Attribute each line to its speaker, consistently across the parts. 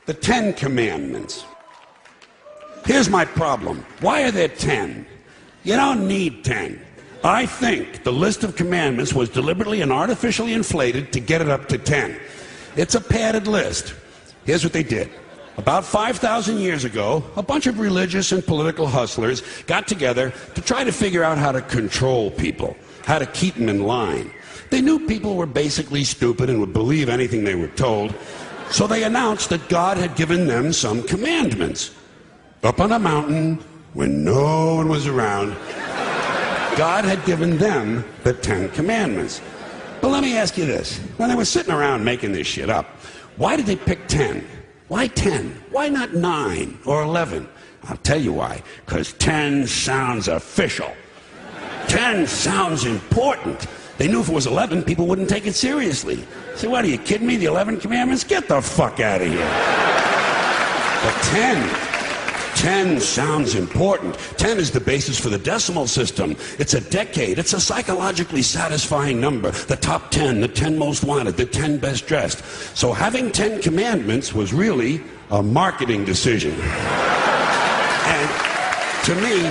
Speaker 1: The 10 Commandments. Here's my problem. Why are there 10? You don't need 10. I think the list of commandments was deliberately and artificially inflated to get it up to 10. It's a padded list. Here's what they did. About 5,000 years ago, a bunch of religious and political hustlers got together to try to figure out how to control people, how to keep them in line. They knew people were basically stupid and would believe anything they were told, so they announced that God had given them some commandments. Up on a mountain, when no one was around, God had given them the 10 Commandments. But let me ask you this. When they were sitting around making this shit up, why did they pick 10? Why 10? Why not 9 or 11? I'll tell you why. Because 10 sounds official. 10 sounds important. They knew if it was 11, people wouldn't take it seriously. Say, what, are you kidding me? The 11 Commandments? Get the fuck out of here. But 10 sounds important. 10 is the basis for the decimal system. It's a decade. It's a psychologically satisfying number. The top 10, the 10 most wanted, the 10 best dressed. So having 10 commandments was really a marketing decision. And to me,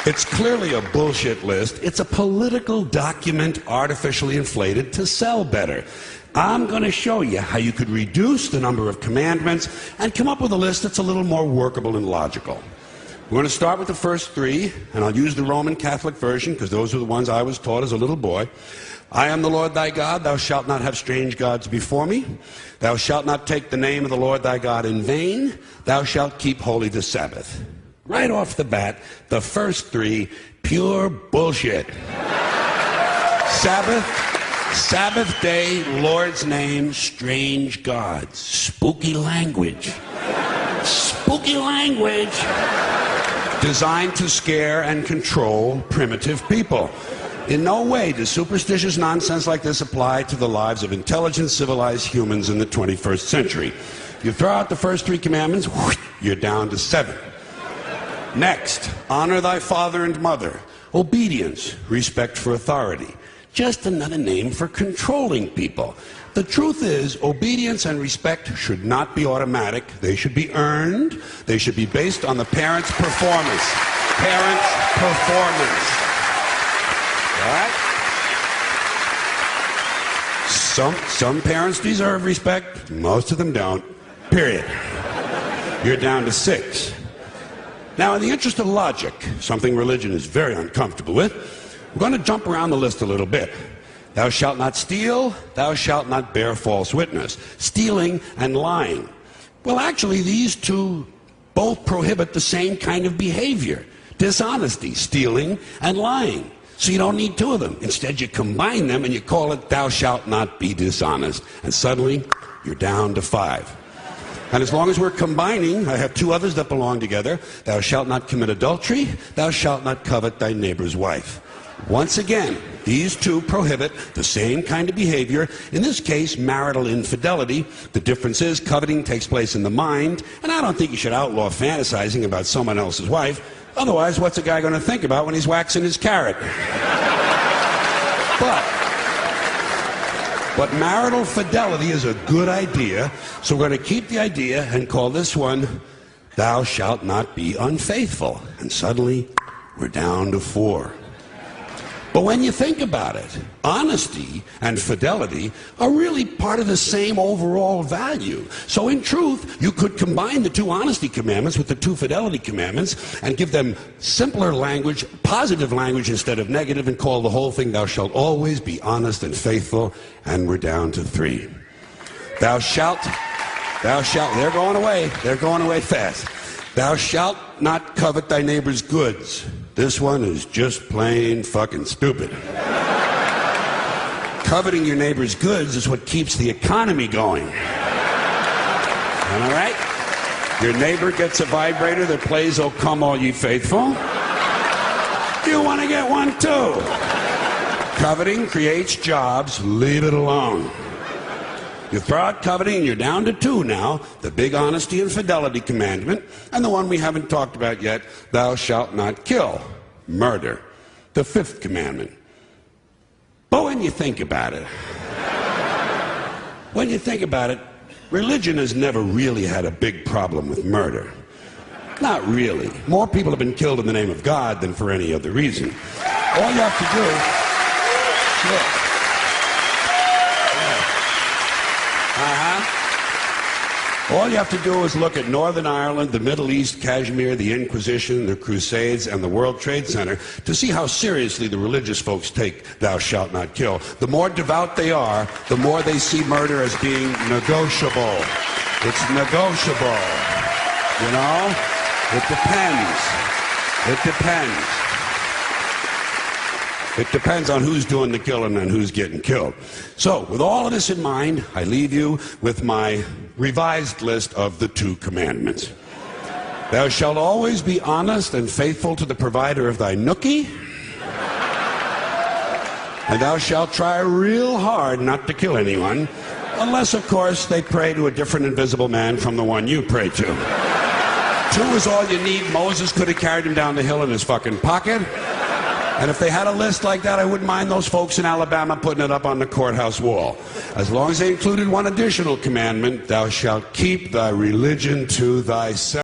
Speaker 1: it's clearly a bullshit list. It's a political document artificially inflated to sell better. I'm going to show you how you could reduce the number of commandments and come up with a list that's a little more workable and logical. We're going to start with the first 3, and I'll use the Roman Catholic version because those are the ones I was taught as a little boy. I am the Lord thy God. Thou shalt not have strange gods before me. Thou shalt not take the name of the Lord thy God in vain. Thou shalt keep holy the Sabbath. Right off the bat, the first 3, pure bullshit. Sabbath day, Lord's name, strange gods. Spooky language. Spooky language. Designed to scare and control primitive people. In no way does superstitious nonsense like this apply to the lives of intelligent, civilized humans in the 21st century. You throw out the first 3 commandments, you're down to 7. Next, honor thy father and mother. Obedience, respect for authority. Just another name for controlling people. The truth is, obedience and respect should not be automatic. They should be earned. They should be based on the parent's performance. Parent's performance. All right? Some parents deserve respect. Most of them don't. Period. You're down to 6. Now, in the interest of logic, something religion is very uncomfortable with, we're going to jump around the list a little bit. Thou shalt not steal, thou shalt not bear false witness. Stealing and lying. Well, actually, these 2 both prohibit the same kind of behavior. Dishonesty, stealing, and lying. So you don't need 2 of them. Instead, you combine them and you call it thou shalt not be dishonest. And suddenly, you're down to 5. And as long as we're combining, I have 2 others that belong together. Thou shalt not commit adultery, thou shalt not covet thy neighbor's wife. Once again, these 2 prohibit the same kind of behavior, in this case, marital infidelity. The difference is coveting takes place in the mind, and I don't think you should outlaw fantasizing about someone else's wife. Otherwise, what's a guy going to think about when he's waxing his carrot? But marital fidelity is a good idea, so we're going to keep the idea and call this one, thou shalt not be unfaithful. And suddenly, we're down to 4. But when you think about it, honesty and fidelity are really part of the same overall value. So in truth, you could combine the 2 honesty commandments with the 2 fidelity commandments and give them simpler language, positive language instead of negative, and call the whole thing, thou shalt always be honest and faithful, and we're down to 3. Thou shalt, they're going away fast. Thou shalt not covet thy neighbor's goods. This one is just plain fucking stupid. Coveting your neighbor's goods is what keeps the economy going. Am I right? Your neighbor gets a vibrator that plays "Oh Come All Ye Faithful." You want to get one too. Coveting creates jobs. Leave it alone. You throw out coveting and you're down to 2 now, the big honesty and fidelity commandment, and the one we haven't talked about yet, thou shalt not kill, murder, the 5th commandment. But when you think about it, religion has never really had a big problem with murder. Not really. More people have been killed in the name of God than for any other reason. All you have to do... Sure. All you have to do is look at Northern Ireland, the Middle East, Kashmir, the Inquisition, the Crusades, and the World Trade Center to see how seriously the religious folks take thou shalt not kill. The more devout they are, the more they see murder as being negotiable. It's negotiable. You know? It depends. It depends. It depends on who's doing the killing and who's getting killed. So, with all of this in mind, I leave you with my revised list of the 2 commandments. Thou shalt always be honest and faithful to the provider of thy nookie. And thou shalt try real hard not to kill anyone, unless, of course, they pray to a different invisible man from the one you pray to. 2 is all you need. Moses could have carried him down the hill in his fucking pocket. And if they had a list like that, I wouldn't mind those folks in Alabama putting it up on the courthouse wall. As long as they included one additional commandment, thou shalt keep thy religion to thyself.